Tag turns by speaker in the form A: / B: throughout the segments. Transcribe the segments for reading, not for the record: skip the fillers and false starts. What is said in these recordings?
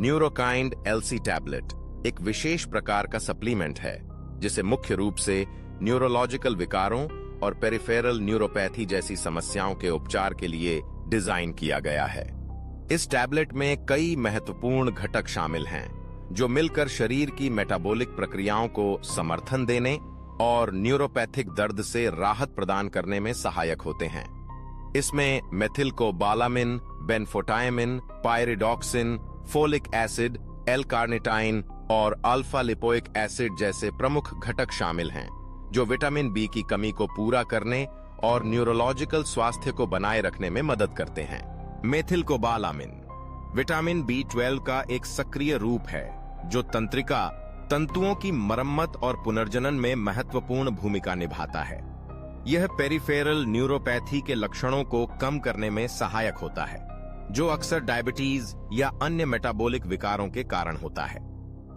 A: Neurokind LC tablet एक विशेष प्रकार का सप्लीमेंट है जिसे मुख्य रूप से न्यूरोलॉजिकल विकारों और पेरिफेरल न्यूरोपैथी जैसी समस्याओं के उपचार के लिए डिजाइन किया गया है। इस टैबलेट में कई महत्वपूर्ण घटक शामिल हैं जो मिलकर शरीर की मेटाबॉलिक प्रक्रियाओं को समर्थन देने और न्यूरोपैथिक दर्द से राहत प्रदान करने में सहायक होते हैं। इसमें मेथिलकोबालामिन, बेनफोटाइमिन, पायरिडॉक्सिन, फोलिक एसिड, एल-कार्निटाइन और अल्फा लिपोइक एसिड जैसे प्रमुख घटक शामिल हैं जो विटामिन बी की कमी को पूरा करने और न्यूरोलॉजिकल स्वास्थ्य को बनाए रखने में मदद करते हैं। मेथिलकोबालामिन विटामिन B12 का एक सक्रिय रूप है जो तंत्रिका तंतुओं की मरम्मत और पुनर्जनन में महत्वपूर्ण भूमिका निभाता है। यह पेरिफेरल न्यूरोपैथी के लक्षणों को कम करने में सहायक होता है जो अक्सर डायबिटीज या अन्य मेटाबॉलिक विकारों के कारण होता है।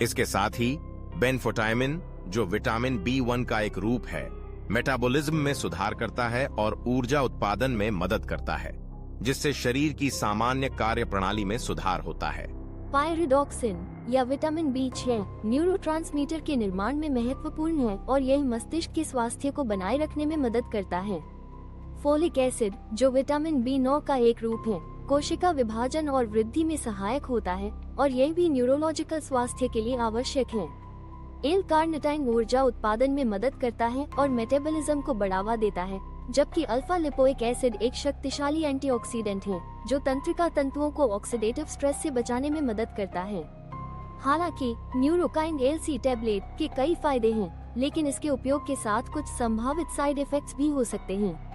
A: इसके साथ ही बेनफोटाइमिन जो विटामिन B1 का एक रूप है, मेटाबॉलिज्म में सुधार करता है और ऊर्जा उत्पादन में मदद करता है जिससे शरीर की सामान्य कार्य प्रणाली में सुधार होता है।
B: पायरिडॉक्सिन या विटामिन B6 न्यूरोट्रांसमीटर के निर्माण में महत्वपूर्ण है और यह मस्तिष्क के स्वास्थ्य को बनाए रखने में मदद करता है। फोलिक एसिड जो विटामिन B9 का एक रूप है, कोशिका विभाजन और वृद्धि में सहायक होता है और यह भी न्यूरोलॉजिकल स्वास्थ्य के लिए आवश्यक है। एल-कार्निटाइन ऊर्जा उत्पादन में मदद करता है और मेटाबॉलिज्म को बढ़ावा देता है, जबकि अल्फा लिपोइक एसिड एक शक्तिशाली एंटीऑक्सीडेंट है जो तंत्रिका तंतुओं को ऑक्सीडेटिव स्ट्रेस से बचाने में मदद करता है। हालांकि न्यूरोकाइंड एलसी टैबलेट के कई फायदे हैं, लेकिन इसके उपयोग के साथ कुछ संभावित साइड इफेक्ट्स भी हो सकते हैं।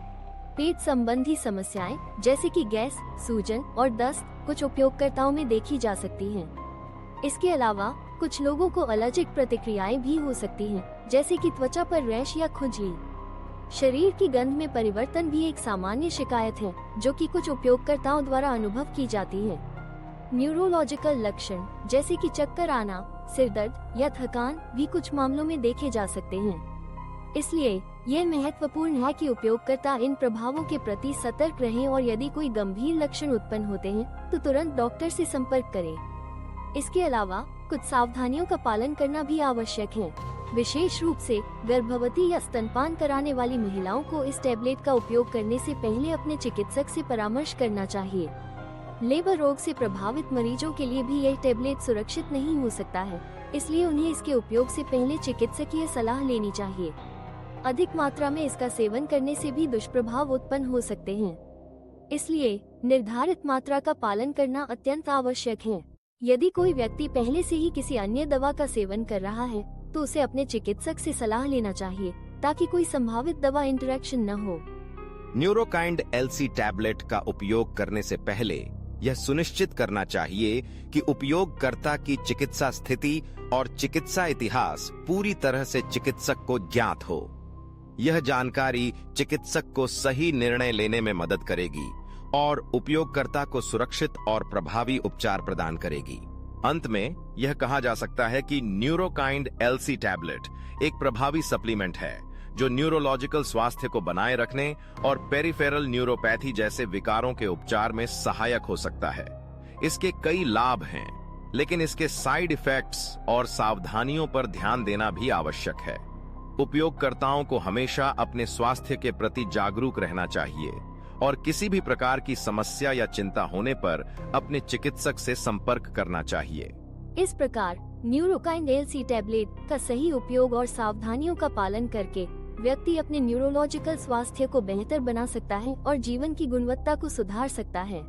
B: पेट संबंधी समस्याएं जैसे कि गैस, सूजन और दस्त कुछ उपयोगकर्ताओं में देखी जा सकती हैं। इसके अलावा कुछ लोगों को एलर्जिक प्रतिक्रियाएं भी हो सकती हैं, जैसे कि त्वचा पर रैश या खुजली। शरीर की गंध में परिवर्तन भी एक सामान्य शिकायत है जो कि कुछ उपयोगकर्ताओं द्वारा अनुभव की जाती है। न्यूरोलॉजिकल लक्षण जैसे कि चक्कर आना, सिर दर्द या थकान भी कुछ मामलों में देखे जा सकते हैं। इसलिए यह महत्वपूर्ण है कि उपयोगकर्ता इन प्रभावों के प्रति सतर्क रहें और यदि कोई गंभीर लक्षण उत्पन्न होते हैं तो तुरंत डॉक्टर से संपर्क करें। इसके अलावा कुछ सावधानियों का पालन करना भी आवश्यक है। विशेष रूप से गर्भवती या स्तनपान कराने वाली महिलाओं को इस टैबलेट का उपयोग करने से पहले अपने चिकित्सक से परामर्श करना चाहिए। लेबर रोग से प्रभावित मरीजों के लिए भी यह टैबलेट सुरक्षित नहीं हो सकता है, इसलिए उन्हें इसके उपयोग से पहले चिकित्सकीय सलाह लेनी चाहिए। अधिक मात्रा में इसका सेवन करने से भी दुष्प्रभाव उत्पन्न हो सकते हैं, इसलिए निर्धारित मात्रा का पालन करना अत्यंत आवश्यक है। यदि कोई व्यक्ति पहले से ही किसी अन्य दवा का सेवन कर रहा है तो उसे अपने चिकित्सक से सलाह लेना चाहिए ताकि कोई संभावित दवा इंटरेक्शन न हो।
A: न्यूरोकाइंड एलसी टैबलेट का उपयोग करने से पहले यह सुनिश्चित करना चाहिए कि उपयोगकर्ता की चिकित्सा स्थिति और चिकित्सा इतिहास पूरी तरह से चिकित्सक को ज्ञात हो। यह जानकारी चिकित्सक को सही निर्णय लेने में मदद करेगी और उपयोगकर्ता को सुरक्षित और प्रभावी उपचार प्रदान करेगी। अंत में यह कहा जा सकता है कि न्यूरोकाइंड एलसी टैबलेट एक प्रभावी सप्लीमेंट है जो न्यूरोलॉजिकल स्वास्थ्य को बनाए रखने और पेरिफेरल न्यूरोपैथी जैसे विकारों के उपचार में सहायक हो सकता है। इसके कई लाभ हैं, लेकिन इसके साइड इफेक्ट्स और सावधानियों पर ध्यान देना भी आवश्यक है। उपयोगकर्ताओं को हमेशा अपने स्वास्थ्य के प्रति जागरूक रहना चाहिए और किसी भी प्रकार की समस्या या चिंता होने पर अपने चिकित्सक से संपर्क करना चाहिए।
B: इस प्रकार न्यूरोकाइंड एलसी टैबलेट का सही उपयोग और सावधानियों का पालन करके व्यक्ति अपने न्यूरोलॉजिकल स्वास्थ्य को बेहतर बना सकता है और जीवन की गुणवत्ता को सुधार सकता है।